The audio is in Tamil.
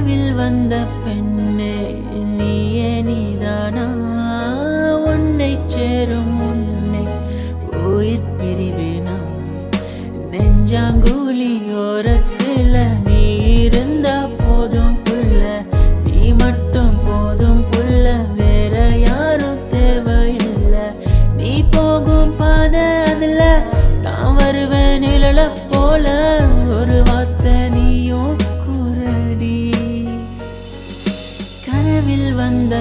கனவில் வந்த பெண்ணே நீயே நீதானா உன்னை சேரும் முன்னே உயிர் பிரிவேனா நெஞ்சாங்குழி ஓரத்துல நீ இருந்தா போதும் புள்ள நீ மட்டும் போதும் புள்ள வேற யாரும் தேவையில்லை நீ போகும் பாதை அதுல நான் வருவேன் நிழல போல ஒரு வார்த்தை நீயும் கூறடி கனவில் வந்த